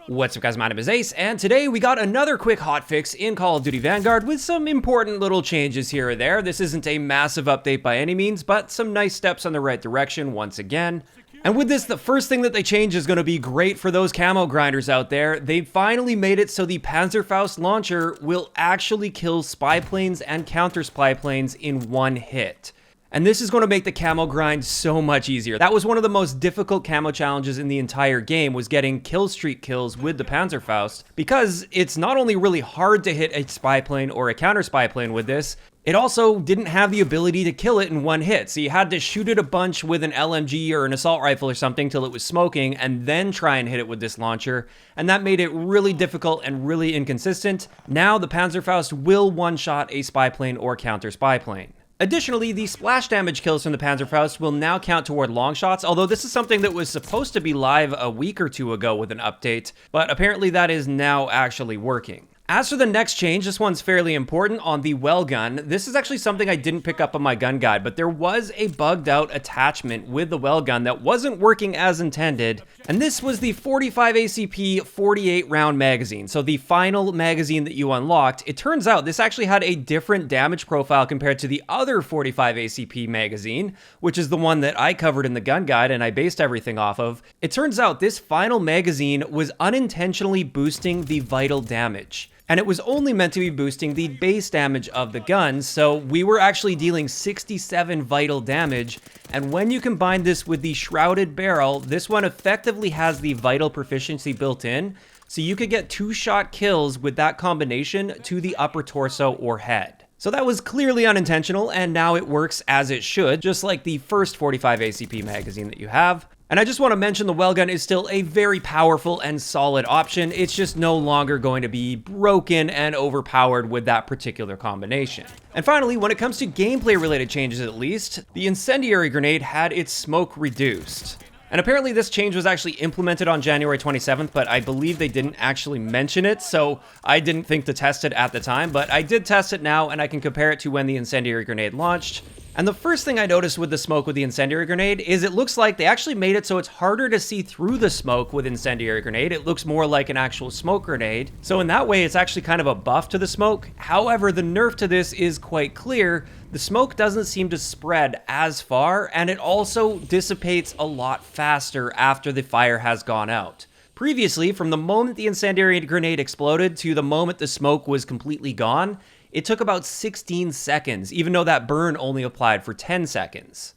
What's up guys, my name is Ace, and today we got another quick hotfix in Call of Duty Vanguard with some important little changes here or there. This isn't a massive update by any means, but some nice steps in the right direction once again. And with this, the first thing that they change is going to be great for those camo grinders out there. They finally made it so the Panzerfaust launcher will actually kill spy planes and counter spy planes in one hit. And this is going to make the camo grind so much easier. That was one of the most difficult camo challenges in the entire game, was getting kill streak kills with the Panzerfaust, because it's not only really hard to hit a spy plane or a counter spy plane with this, it also didn't have the ability to kill it in one hit. So you had to shoot it a bunch with an LMG or an assault rifle or something till it was smoking, and then try and hit it with this launcher. And that made it really difficult and really inconsistent. Now the Panzerfaust will one-shot a spy plane or counter spy plane. Additionally, the splash damage kills from the Panzerfaust will now count toward long shots, although this is something that was supposed to be live a week or two ago with an update, but apparently that is now actually working. As for the next change, this one's fairly important on the Welgun. This is actually something I didn't pick up on my gun guide, but there was a bugged out attachment with the Welgun that wasn't working as intended, and this was the 45 ACP 48 round magazine. So the final magazine that you unlocked, it turns out this actually had a different damage profile compared to the other 45 ACP magazine, which is the one that I covered in the gun guide and I based everything off of. It turns out this final magazine was unintentionally boosting the vital damage. And it was only meant to be boosting the base damage of the gun, so we were actually dealing 67 vital damage, and when you combine this with the shrouded barrel, this one effectively has the vital proficiency built in, so you could get 2-shot kills with that combination to the upper torso or head. So that was clearly unintentional, and now it works as it should, just like the first 45 ACP magazine that you have. And I just want to mention the Welgun is still a very powerful and solid option. It's just no longer going to be broken and overpowered with that particular combination. And finally, when it comes to gameplay related changes at least, the Incendiary grenade had its smoke reduced. And apparently this change was actually implemented on January 27th, but I believe they didn't actually mention it, so I didn't think to test it at the time, but I did test it now and I can compare it to when the Incendiary grenade launched. And the first thing I noticed with the smoke with the Incendiary grenade is it looks like they actually made it so it's harder to see through the smoke with Incendiary grenade. It looks more like an actual smoke grenade. So in that way, it's actually kind of a buff to the smoke. However, the nerf to this is quite clear. The smoke doesn't seem to spread as far, and it also dissipates a lot faster after the fire has gone out. Previously, from the moment the Incendiary grenade exploded to the moment the smoke was completely gone, it took about 16 seconds, even though that burn only applied for 10 seconds.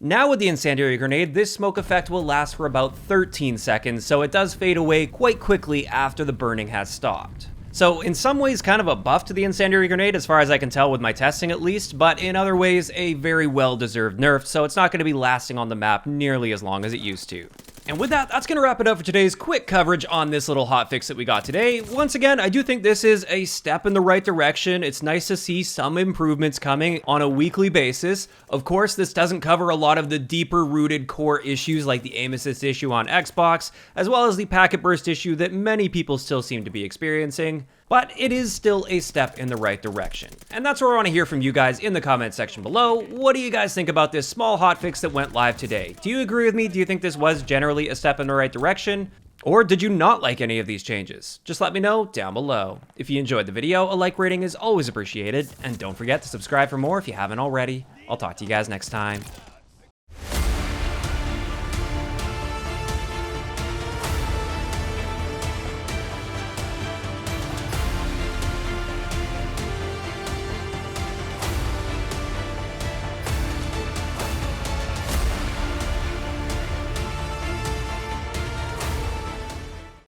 Now with the Incendiary grenade, this smoke effect will last for about 13 seconds, so it does fade away quite quickly after the burning has stopped. So in some ways kind of a buff to the Incendiary grenade as far as I can tell with my testing at least, but in other ways a very well-deserved nerf, so it's not going to be lasting on the map nearly as long as it used to. And with that, that's going to wrap it up for today's quick coverage on this little hotfix that we got today. Once again, I do think this is a step in the right direction. It's nice to see some improvements coming on a weekly basis. Of course, this doesn't cover a lot of the deeper rooted core issues like the aim assist issue on Xbox, as well as the packet burst issue that many people still seem to be experiencing. But it is still a step in the right direction. And that's where I want to hear from you guys in the comment section below. What do you guys think about this small hotfix that went live today? Do you agree with me? Do you think this was generally a step in the right direction? Or did you not like any of these changes? Just let me know down below. If you enjoyed the video, a like rating is always appreciated. And don't forget to subscribe for more if you haven't already. I'll talk to you guys next time.